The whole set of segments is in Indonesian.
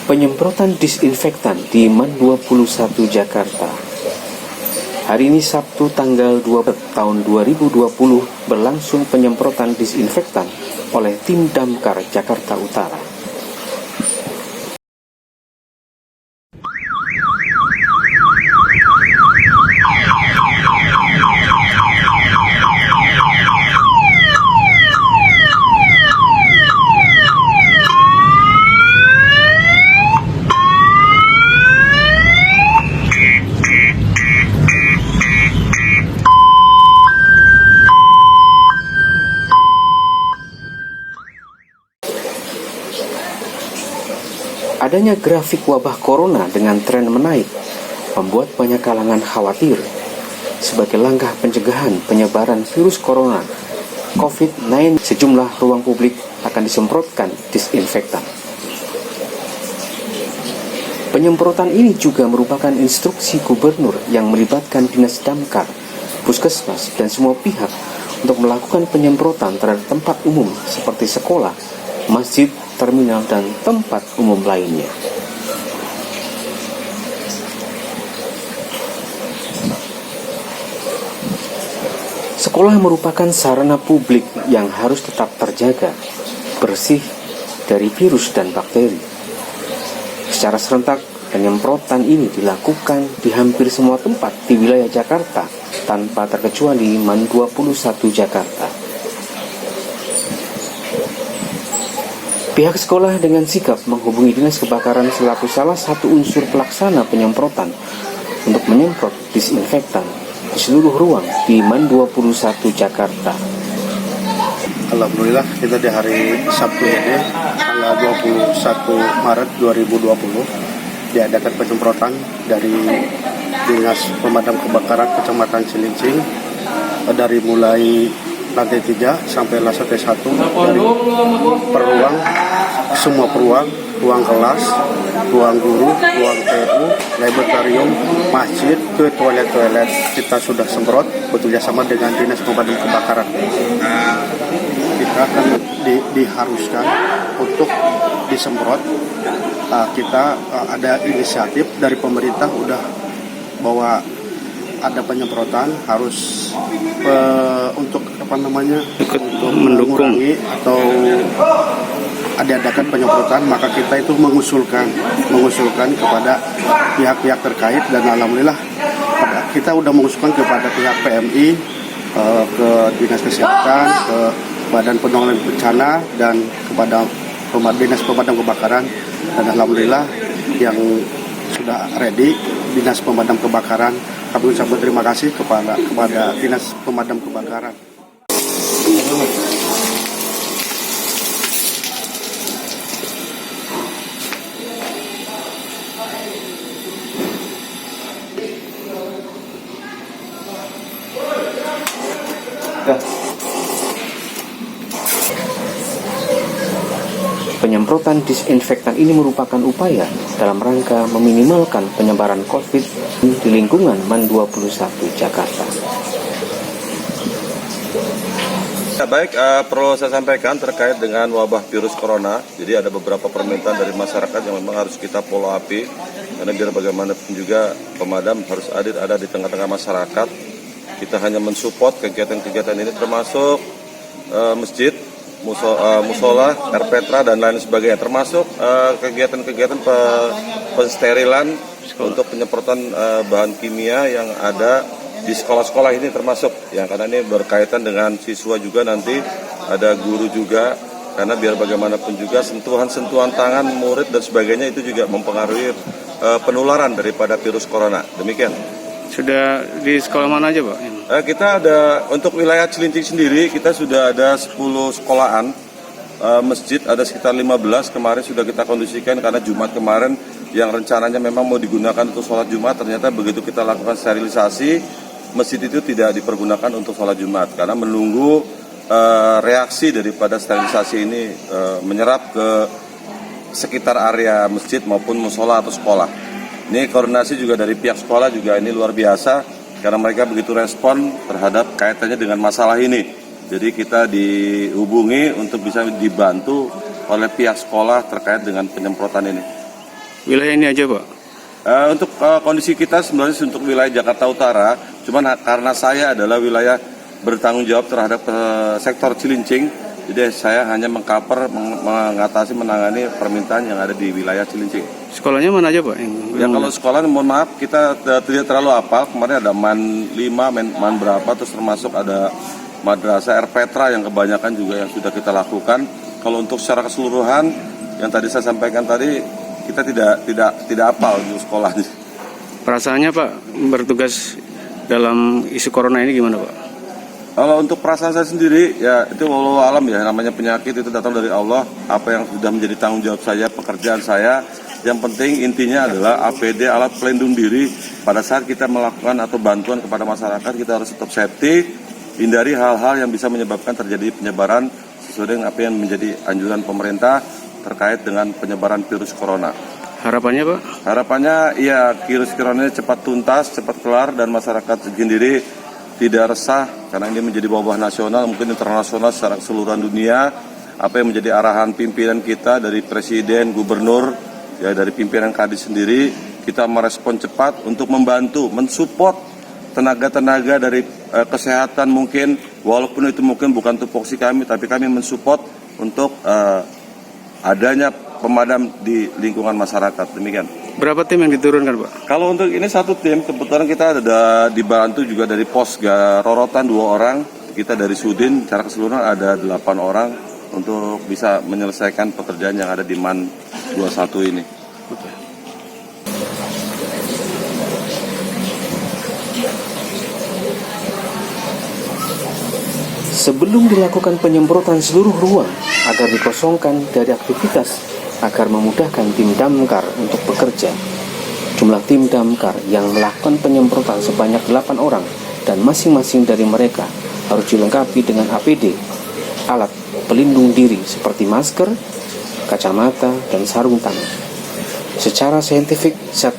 Penyemprotan disinfektan di MAN 21 Jakarta. Hari ini Sabtu tanggal 2 tahun 2020 berlangsung penyemprotan disinfektan oleh tim Damkar Jakarta Utara. Adanya grafik wabah corona dengan tren menaik membuat banyak kalangan khawatir. Sebagai langkah pencegahan penyebaran virus corona COVID-19, sejumlah ruang publik akan disemprotkan disinfektan. Penyemprotan ini juga merupakan instruksi gubernur yang melibatkan Dinas Damkar, Puskesmas, dan semua pihak untuk melakukan penyemprotan terhadap tempat umum seperti sekolah, masjid, terminal, dan tempat umum lainnya. Sekolah merupakan sarana publik yang harus tetap terjaga, bersih dari virus dan bakteri. Secara serentak, penyemprotan ini dilakukan di hampir semua tempat di wilayah Jakarta tanpa terkecuali MAN 21 Jakarta. Pihak sekolah dengan sigap menghubungi Dinas Kebakaran selaku salah satu unsur pelaksana penyemprotan untuk menyemprot disinfektan di seluruh ruang di MAN 21 Jakarta. Alhamdulillah kita di hari Sabtu ini tanggal 21 Maret 2020 diadakan penyemprotan dari Dinas Pemadam Kebakaran Kecamatan Cilincing dari mulai lantai 3 sampai lantai 1 dari peruang, semua peruang, ruang kelas, ruang guru, ruang TU, laboratorium, masjid, ke toilet-toilet kita sudah semprot bekerjasama dengan Dinas Pemadam Kebakaran. Kita akan diharuskan untuk disemprot. Kita ada inisiatif dari pemerintah udah bahwa ada penyemprotan harus untuk untuk mengurangi atau adakan penyemprotan, maka kita itu mengusulkan kepada pihak-pihak terkait, dan alhamdulillah kita sudah mengusulkan kepada pihak PMI, ke Dinas Kesehatan, ke Badan Penanggulangan Bencana, dan kepada Dinas Pemadam Kebakaran, dan alhamdulillah yang sudah ready Dinas Pemadam Kebakaran. Kami ucapkan terima kasih kepada Dinas Pemadam Kebakaran. Penyemprotan disinfektan ini merupakan upaya dalam rangka meminimalkan penyebaran COVID di lingkungan MAN 21 Jakarta. Ya, baik, perlu saya sampaikan terkait dengan wabah virus corona. Jadi ada beberapa permintaan dari masyarakat yang memang harus kita follow up, karena biar bagaimanapun juga pemadam harus ada di tengah-tengah masyarakat. Kita hanya mensupport kegiatan-kegiatan ini termasuk masjid, musola, erpetra, dan lain sebagainya, termasuk kegiatan-kegiatan pensterilan untuk penyemprotan bahan kimia yang ada di sekolah-sekolah ini, termasuk yang karena ini berkaitan dengan siswa juga, nanti ada guru juga, karena biar bagaimanapun juga sentuhan-sentuhan tangan murid dan sebagainya itu juga mempengaruhi penularan daripada virus corona. Demikian. Sudah di sekolah mana aja, Pak? Kita ada untuk wilayah Cilincing sendiri, kita sudah ada 10 sekolahan, masjid ada sekitar 15, kemarin sudah kita kondisikan karena Jumat kemarin yang rencananya memang mau digunakan untuk sholat Jumat, ternyata begitu kita lakukan sterilisasi, masjid itu tidak dipergunakan untuk sholat Jumat karena menunggu reaksi daripada sterilisasi ini menyerap ke sekitar area masjid maupun musola atau sekolah. Ini koordinasi juga dari pihak sekolah juga ini luar biasa karena mereka begitu respon terhadap kaitannya dengan masalah ini. Jadi kita dihubungi untuk bisa dibantu oleh pihak sekolah terkait dengan penyemprotan ini. wilayah ini aja Pak? Untuk kondisi kita sebenarnya untuk wilayah Jakarta Utara, cuman karena saya adalah wilayah bertanggung jawab terhadap sektor Cilincing, jadi saya hanya mengatasi, menangani permintaan yang ada di wilayah Cilincing. Sekolahnya mana aja Pak? Ya kalau sekolah, mohon maaf kita tidak terlalu hafal. Kemarin ada MAN 5, MAN berapa, terus termasuk ada Madrasah Air Petra yang kebanyakan juga yang sudah kita lakukan. Kalau untuk secara keseluruhan yang tadi saya sampaikan tadi, kita tidak hafal di sekolahnya. Perasaannya Pak bertugas dalam isu corona ini gimana Pak? Kalau untuk perasaan saya sendiri, ya itu walau alam ya, namanya penyakit itu datang dari Allah. Apa yang sudah menjadi tanggung jawab saya, pekerjaan saya, yang penting intinya adalah APD, alat pelindung diri. Pada saat kita melakukan atau bantuan kepada masyarakat, kita harus tetap safety, hindari hal-hal yang bisa menyebabkan terjadi penyebaran sesuai dengan apa yang menjadi anjuran pemerintah terkait dengan penyebaran virus corona. Harapannya Pak? Harapannya ya virus corona ini cepat tuntas, cepat kelar, dan masyarakat sendiri tidak resah karena ini menjadi wabah nasional, mungkin internasional secara keseluruhan dunia. Apa yang menjadi arahan pimpinan kita dari Presiden, Gubernur, ya dari pimpinan Kadis sendiri, kita merespon cepat untuk membantu, mensupport tenaga-tenaga dari kesehatan mungkin, walaupun itu mungkin bukan tupoksi kami, tapi kami mensupport untuk adanya pemadam di lingkungan masyarakat. Demikian. Berapa tim yang diturunkan Pak? Kalau untuk ini satu tim, kebetulan kita ada dibantu juga dari pos Rorotan 2 orang, kita dari Sudin, secara keseluruhan ada 8 orang untuk bisa menyelesaikan pekerjaan yang ada di MAN 21 ini. Oke. Sebelum dilakukan penyemprotan seluruh ruang agar dikosongkan dari aktivitas agar memudahkan tim damkar untuk bekerja, jumlah tim damkar yang melakukan penyemprotan sebanyak 8 orang dan masing-masing dari mereka harus dilengkapi dengan APD, alat pelindung diri seperti masker, kacamata, dan sarung tangan. Secara saintifik, zat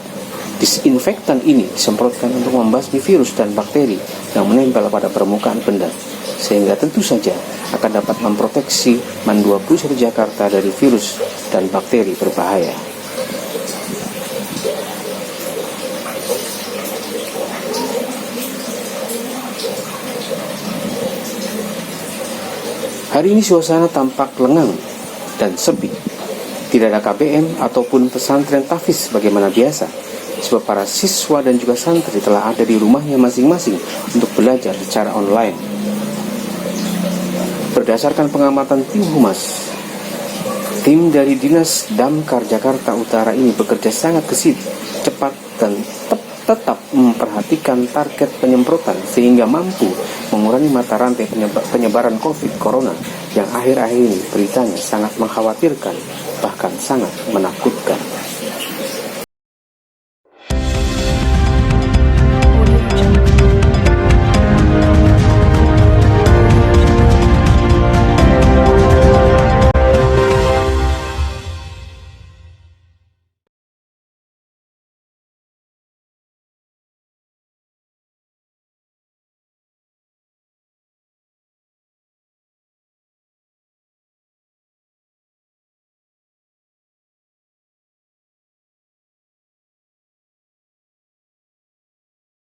disinfektan ini disemprotkan untuk membasmi virus dan bakteri yang menempel pada permukaan benda, sehingga tentu saja akan dapat memproteksi MAN 21 Jakarta dari virus dan bakteri berbahaya. Hari ini suasana tampak lengang dan sepi. Tidak ada KBM ataupun pesantren tahfiz sebagaimana biasa, sebab para siswa dan juga santri telah ada di rumahnya masing-masing untuk belajar secara online. Berdasarkan pengamatan tim Humas, tim dari Dinas Damkar Jakarta Utara ini bekerja sangat gesit, cepat, dan tetap memperhatikan target penyemprotan sehingga mampu mengurangi mata rantai penyebaran COVID Corona yang akhir-akhir ini beritanya sangat mengkhawatirkan, bahkan sangat menakutkan.